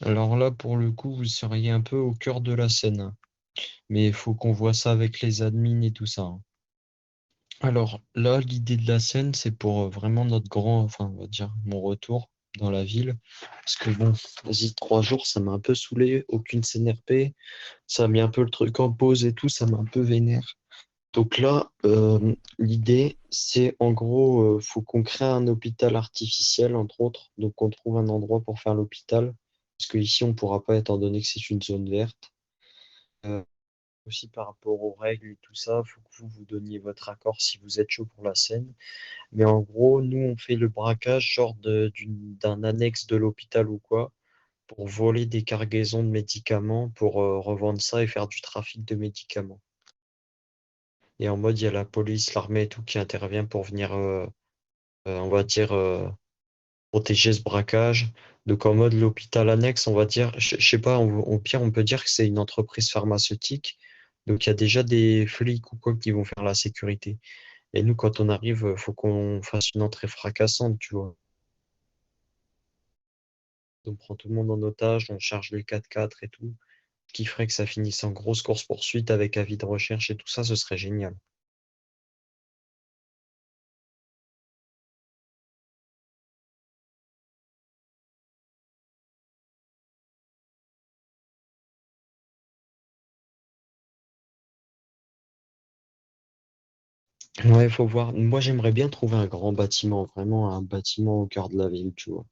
Alors là, pour le coup, vous seriez un peu au cœur de la scène. Mais il faut qu'on voit ça avec les admins et tout ça, hein. Alors là, l'idée de la scène, c'est pour vraiment notre grand, enfin, on va dire, mon retour dans la ville. Parce que bon, vas-y, 3 jours, ça m'a un peu saoulé. Aucune scène RP. Ça a mis un peu le truc en pause et tout. Ça m'a un peu vénère. Donc là, l'idée, c'est en gros, faut qu'on crée un hôpital artificiel, entre autres. Donc on trouve un endroit pour faire l'hôpital. Parce que ici, on pourra pas, étant donné que c'est une zone verte. Euh, Aussi par rapport aux règles et tout ça, faut que vous donniez votre accord si vous êtes chaud pour la scène. Mais en gros, nous, on fait le braquage genre d'un annexe de l'hôpital ou quoi, pour voler des cargaisons de médicaments, pour revendre ça et faire du trafic de médicaments. Et en mode, il y a la police, l'armée et tout qui intervient pour venir, on va dire, protéger ce braquage. Donc en mode l'hôpital annexe, on va dire, je sais pas, au pire, on peut dire que c'est une entreprise pharmaceutique. Donc il y a déjà des flics ou quoi qui vont faire la sécurité. Et nous, quand on arrive, faut qu'on fasse une entrée fracassante, tu vois. On prend tout le monde en otage, on charge les 4x4 et tout. Ce qui ferait que ça finisse en grosse course-poursuite avec avis de recherche et tout ça, ce serait génial. Ouais, faut voir. Moi, j'aimerais bien trouver un grand bâtiment, vraiment un bâtiment au cœur de la ville, tu vois.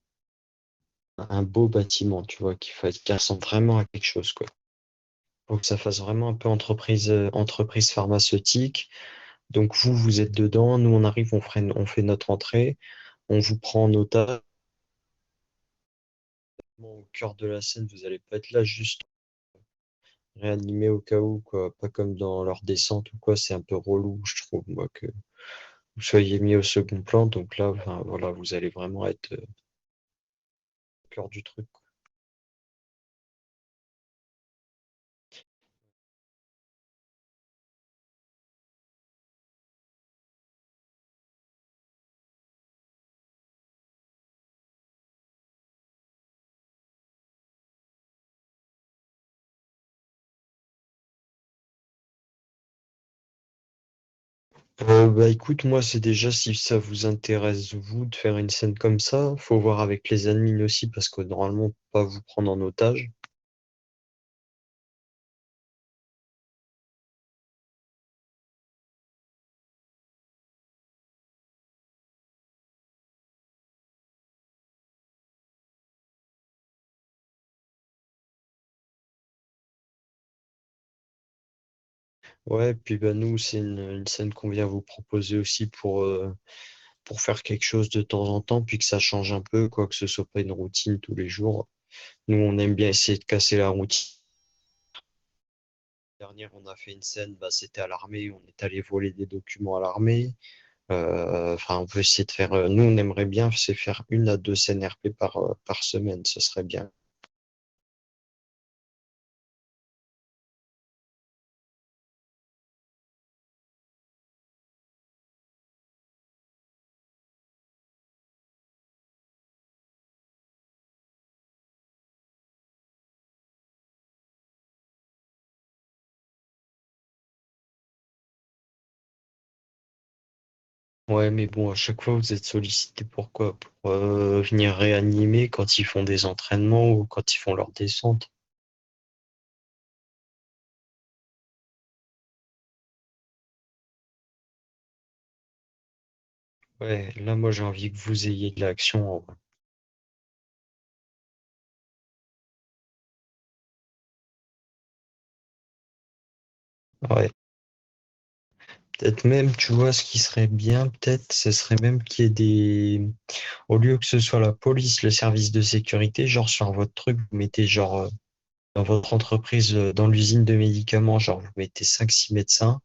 Un beau bâtiment, tu vois, qui ressemble vraiment à quelque chose, quoi. Faut que ça fasse vraiment un peu entreprise pharmaceutique. Donc vous êtes dedans, nous on arrive, on fait notre entrée, on vous prend en otage. Au cœur de la scène, vous allez pas être là juste réanimé au cas où, quoi. Pas comme dans leur descente ou quoi, c'est un peu relou, je trouve, moi, que vous soyez mis au second plan. Donc là, enfin, voilà, vous allez vraiment être au cœur du truc, quoi. Bah écoute, moi c'est déjà si ça vous intéresse vous de faire une scène comme ça, faut voir avec les admins aussi parce que normalement on peut pas vous prendre en otage. Ouais, puis bah nous c'est une scène qu'on vient vous proposer aussi pour faire quelque chose de temps en temps, puis que ça change un peu, quoi, que ce soit pas une routine tous les jours. Nous on aime bien essayer de casser la routine. Dernière, on a fait une scène, bah, c'était à l'armée, on est allé voler des documents à l'armée. Enfin, on peut essayer de faire. Nous, on aimerait bien c'est faire 1 à 2 scènes RP par semaine, ce serait bien. Ouais, mais bon, à chaque fois, vous êtes sollicité pour quoi? Pour venir réanimer quand ils font des entraînements ou quand ils font leur descente. Ouais, là, moi, j'ai envie que vous ayez de l'action, en vrai. Ouais. Peut-être même, tu vois, ce qui serait bien, peut-être, ce serait même qu'il y ait au lieu que ce soit la police, le service de sécurité, genre sur votre truc, vous mettez genre dans votre entreprise, dans l'usine de médicaments, genre vous mettez 5 6 médecins,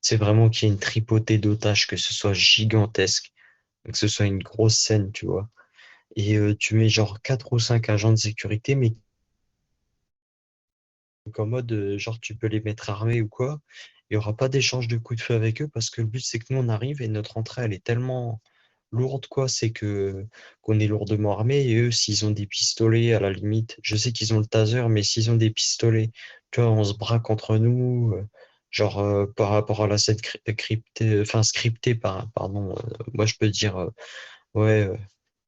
c'est vraiment qu'il y ait une tripotée d'otages, que ce soit gigantesque, que ce soit une grosse scène, tu vois. Et tu mets genre 4 ou 5 agents de sécurité, mais en mode, genre tu peux les mettre armés ou quoi. Il n'y aura pas d'échange de coups de feu avec eux parce que le but c'est que nous on arrive et notre entrée elle est tellement lourde, quoi. C'est que qu'on est lourdement armé et eux, s'ils ont des pistolets, à la limite, je sais qu'ils ont le taser, mais s'ils ont des pistolets, tu vois, on se braque entre nous, genre par rapport à la scène cryptée, enfin scriptée, pardon. Moi, je peux dire, ouais,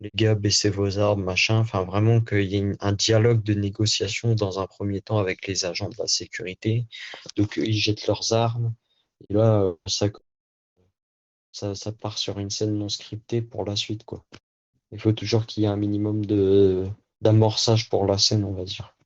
les gars, baissez vos armes, machin. Enfin, vraiment qu'il y ait un dialogue de négociation dans un premier temps avec les agents de la sécurité. Donc, ils jettent leurs armes. Et là, ça part sur une scène non scriptée pour la suite, quoi. Il faut toujours qu'il y ait un minimum d'amorçage pour la scène, on va dire.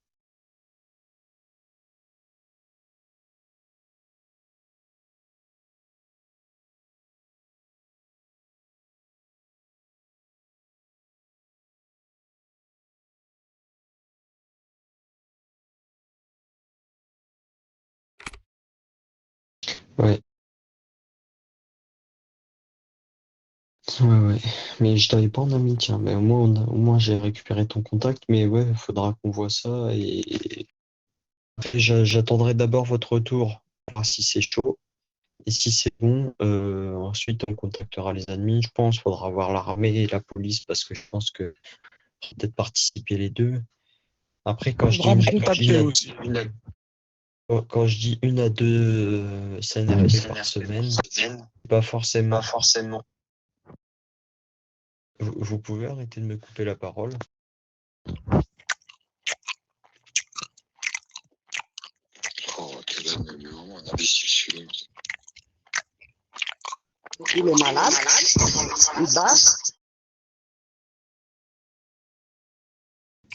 Ouais, ouais, ouais. Mais je t'avais pas en ami, tiens. Mais au moins j'ai récupéré ton contact. Mais ouais, il faudra qu'on voit ça. Et après, j'attendrai d'abord votre retour, voir si c'est chaud. Et si c'est bon, ensuite on contactera les admins. Je pense qu'il faudra voir l'armée et la police parce que je pense que peut-être participer les deux. Après, Faudra me contacter aussi. quand je dis une à deux CNRP par semaine, pas forcément. Vous pouvez arrêter de me couper la parole? Oh, quel âne, mais vraiment un imbécile celui-là. Il est malade, il basse.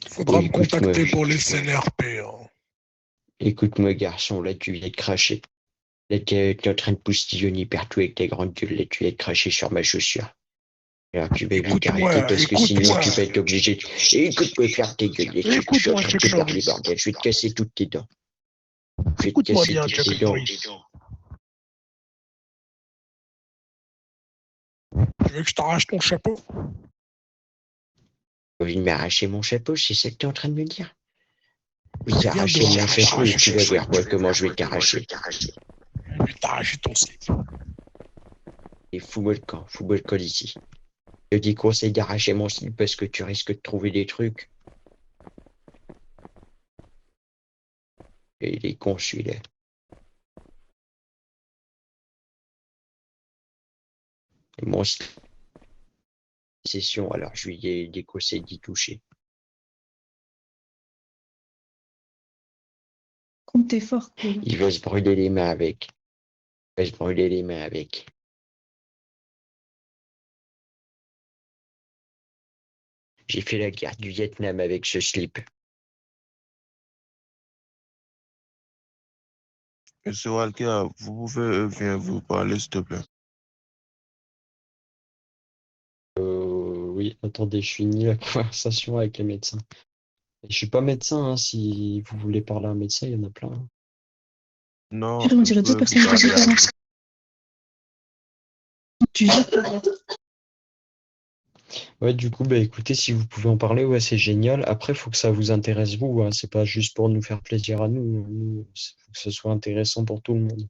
Faudra Oui, me écoute-moi, contacter pour les CNRP. Hein. écoute-moi, garçon, là, tu viens de cracher. Là, t'es en train de poustillonner partout avec ta grande gueule. Là, tu viens de cracher sur ma chaussure. Alors, tu vas vite arrêter Écoute-moi, parce que sinon, tu écoute-moi, vas être obligé de... Écoute-moi, faire tes gueules. Là, je suis en écoute-moi, train de Chuck te parler, Norris. bordel. Je vais te casser toutes tes dents. Je vais te Écoute-moi casser bien, toutes tes Chuck dents. Norris. Tu veux que je t'arrache ton chapeau? Tu as envie de m'arracher mon chapeau, c'est ça que tu es en train de me dire? Je vais Viens t'arracher dehors, mon je vais chapeau et t'arracher tu ton vas voir, slip. moi, comment je vais t'arracher. Je vais t'arracher ton slip. Et fous-moi le camp d'ici. Je te déconseille d'arracher mon slip parce que tu risques de trouver des trucs. Et il est con, celui-là. Et mon slip, session, alors je lui ai déconseille d'y toucher. Comme t'es fort, cool. Il va se brûler les mains avec. Il va se brûler les mains avec. J'ai fait la guerre du Vietnam avec ce slip. Monsieur Walker, vous pouvez venir vous parler, s'il te plaît. Oui, attendez, je finis la conversation avec les médecins. Et je suis pas médecin, hein, si vous voulez parler à un médecin, il y en a plein, hein. Non, Purée, on je dirait deux peux vous personnages parler à différents. vous. Tu jettes. Ouais, du coup, bah écoutez, si vous pouvez en parler, ouais, c'est génial. Après, il faut que ça vous intéresse vous, hein. C'est pas juste pour nous faire plaisir à nous. Il faut que ce soit intéressant pour tout le monde.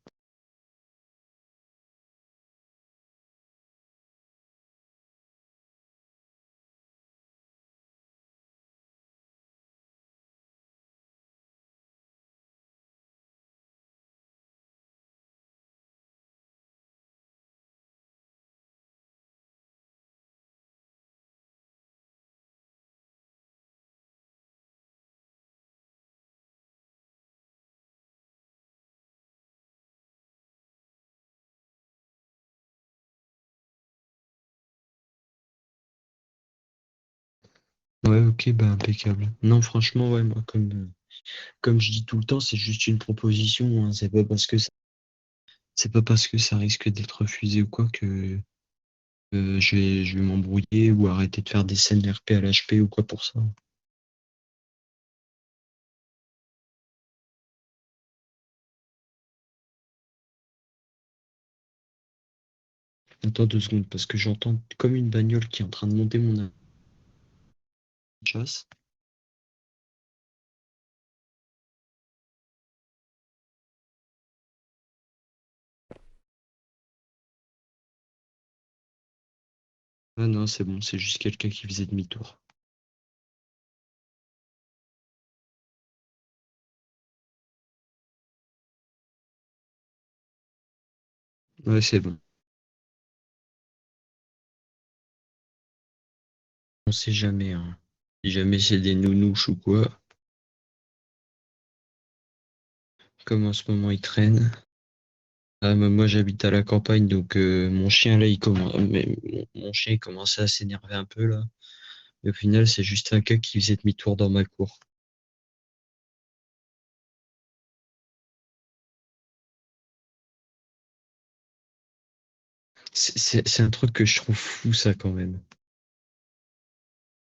Ouais, ok, bah impeccable. Non, franchement, ouais, moi, comme je dis tout le temps, c'est juste une proposition, hein. C'est pas parce que ça risque d'être refusé ou quoi que je vais m'embrouiller ou arrêter de faire des scènes RP à l'HP ou quoi pour ça. Attends 2 secondes, parce que j'entends comme une bagnole qui est en train de monter mon chasse. Ah non, c'est bon, c'est juste quelqu'un qui faisait demi-tour. Ouais, c'est bon. On sait jamais, hein. Si jamais c'est des nounouches ou quoi, comme en ce moment ils traînent. Ah, moi j'habite à la campagne, donc mon chien là, mon chien il commençait à s'énerver un peu là. Et au final, c'est juste un gars qui faisait demi-tour dans ma cour. C'est un truc que je trouve fou ça quand même.